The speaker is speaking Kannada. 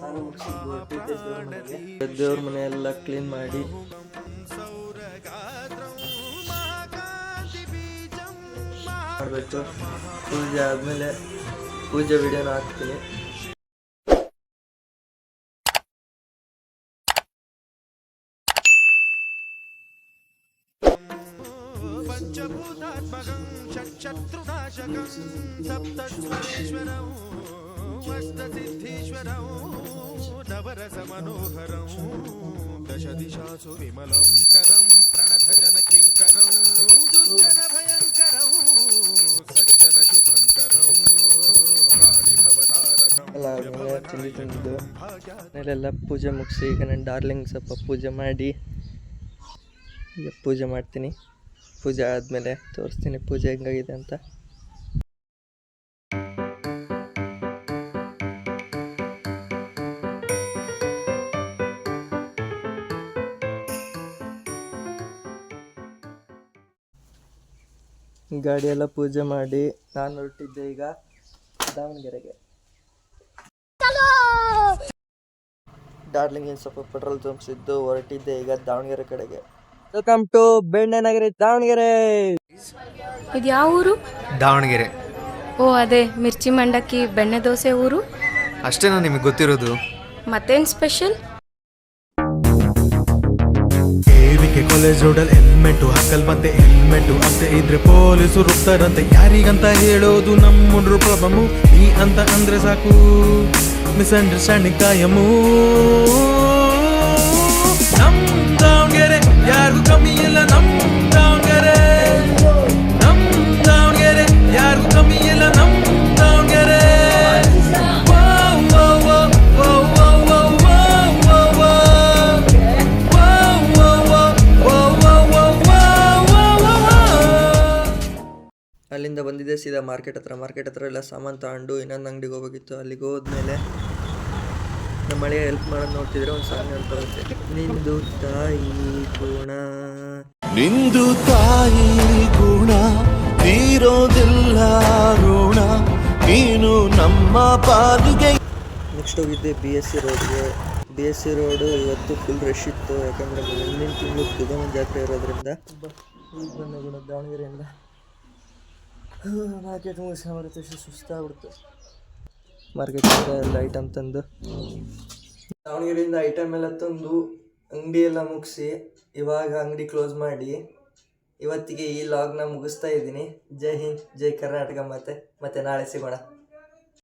ನಾನು ಮುಗಿಸಿದ್ದು ಹೊರಟಿದ್ದೆ ದೇವ್ರ ಮನೆಗೆ. ದೇವ್ರ ಮನೆ ಎಲ್ಲ ಕ್ಲೀನ್ ಮಾಡಿ ಮಾಡಬೇಕು. ಪೂಜೆ ಆದಮೇಲೆ ಪೂಜೆ ವಿಡಿಯೋನ ಹಾಕ್ತೀನಿ. पंचभूतात्मकं षट्शत्रुनाशकं सप्तस्वरेश्वरं अष्टसिद्धीश्वरं नवरसमनोहरं दशदिशासु विमलं करं प्रणतजनकिङ्करं दुर्जनभयङ्करं सज्जनशुभङ्करं प्राणिभवतारकं ತಿಂಡಿ ತಿಂದಿದ್ದು ಮೇಲೆಲ್ಲ ಪೂಜೆ ಮುಗಿಸಿ ಈಗ ನಾನು ಡಾರ್ಲಿಂಗ್ ಸ್ವಲ್ಪ ಪೂಜೆ ಮಾಡಿ ಈಗ ಪೂಜೆ ಮಾಡ್ತೀನಿ. ಪೂಜೆ ಆದಮೇಲೆ ತೋರಿಸ್ತೀನಿ ಪೂಜೆ ಹೆಂಗಾಗಿದೆ ಅಂತ. ಗಾಡಿಯೆಲ್ಲ ಪೂಜೆ ಮಾಡಿ ನಾನು ಹೊರಟಿದ್ದೆ ಈಗ ದಾವಣಗೆರೆಗೆ. ಡಾರ್ಲಿಂಗ್ ಸ್ವಲ್ಪ ಪೆಟ್ರೋಲ್ ತುಂಬಿಸಿದ್ದು ಹೊರಟಿದ್ದೆ ಈಗ ದಾವಣಗೆರೆ ಕಡೆಗೆ. ವೆಲ್ಕಮ್ ಟು ಬೆಣ್ಣೆ ನಗರಿ ದಾವಣಗೆರೆ. ಇದು ಯಾವ ಊರು? ದಾವಣಗೆರೆ. ಓ ಅದೇ ಮಿರ್ಚಿ ಮಂಡಕ್ಕಿ ಬೆಣ್ಣೆ ದೋಸೆ ಊರು. ಅಷ್ಟೇನಾ ನಿಮಗೆ ಗೊತ್ತಿರೋದು? ಮತ್ತೇನ್ ಸ್ಪೆಷಲ್? ಕೇವಿಕೆ ಕಾಲೇಜ್ ರೋಡಲ್ಲಿ ಹೆಲ್ಮೆಟ್ ಹಾಕಲ್ ಮತ್ತೆ ಹೆಲ್ಮೆಟ್ ಅಂತ ಇದ್ರೆ ಪೊಲೀಸರು ರುಬ್ತಾರಂತೆ. ಯಾರಿಗಂತ ಹೇಳೋದು ನಮ್ಮ ಪ್ರಾಬ್ಲಮ್ಮು. ಈ ಅಂತ ಅಂದ್ರೆ ಸಾಕು ಮಿಸ್ಅಂಡರ್ಸ್ಟ್ಯಾಂಡಿಂಗ್ ಕಾಯಮು. ನಮ್ ದಾವಣಗೆರೆ ಯಾರಿಗೂ ಕಮ್ಮಿ ಇಲ್ಲ. ನಮ್ ದಾವಣಗೆರೆ ಯಾರಿಗೂ ಕಮ್ಮಿ ಇಲ್ಲ. ನಮ್ ದಾವಣಗೆರೆ ಅಲ್ಲಿಂದ ಬಂದಿದ್ದೆ ಸೀದಾ ಮಾರ್ಕೆಟ್ ಹತ್ರ ಎಲ್ಲ ಸಾಮಾನು ತಗೊಂಡು ಇನ್ನೊಂದು ಅಂಗಡಿಗೆ ಹೋಗ್ಬೇಕಿತ್ತು. ಅಲ್ಲಿಗೆ ಹೋದ್ಮೇಲೆ ನಮ್ಮ ಮಳೆಗೆ ಹೆಲ್ಪ್ ಮಾಡೋದು ನೋಡ್ತಿದ್ರೆ ಒಂದು ಸಾಂಗ್ ಅಂತ ಬರುತ್ತೆ. ನಿಂದು ತಾಯಿ ಗುಣ ನಿಂದು ತಾಯಿ ಗುಣ ತೀರೋದಿಲ್ಲ ಋಣ ನೀನು ನಮ್ಮ ಪಾಲಿಗೆ. ನೆಕ್ಸ್ಟ್ ಹೋಗಿದ್ದೆ BSc ರೋಡ್ಗೆ. BSc ರೋಡು ಇವತ್ತು ಫುಲ್ ರಶ್ ಇತ್ತು, ಯಾಕಂದರೆ ಮುಂದಿನ ತಿಂಗಳು ದುರ್ಗಮ್ಮ ಜಾತ್ರೆ ಇರೋದ್ರಿಂದ. ಈಗ ಬಂದ ಗುಣ ದಾವಣಗೆರೆಯಿಂದ ಮಾರ್ಕೆಟ್ ಮುಗಿಸ್ಕೊಂಬರುತ್ತೆ. ಸುಸ್ತಾಗ್ಬಿಡ್ತು. ಮಾರ್ಕೆಟಿಂದ ಎಲ್ಲ ಐಟಮ್ ತಂದು ದಾವಣಗೆರೆಯಿಂದ ಐಟಮ್ ಎಲ್ಲ ತಂದು ಅಂಗಡಿ ಎಲ್ಲ ಮುಗಿಸಿ ಇವಾಗ ಅಂಗಡಿ ಕ್ಲೋಸ್ ಮಾಡಿ ಇವತ್ತಿಗೆ ಈ ಲಾಗ್ನ ಮುಗಿಸ್ತಾ ಇದ್ದೀನಿ. ಜೈ ಹಿಂದ್, ಜೈ ಕರ್ನಾಟಕ. ಮತ್ತೆ ನಾಳೆ ಸಿಗೋಣ.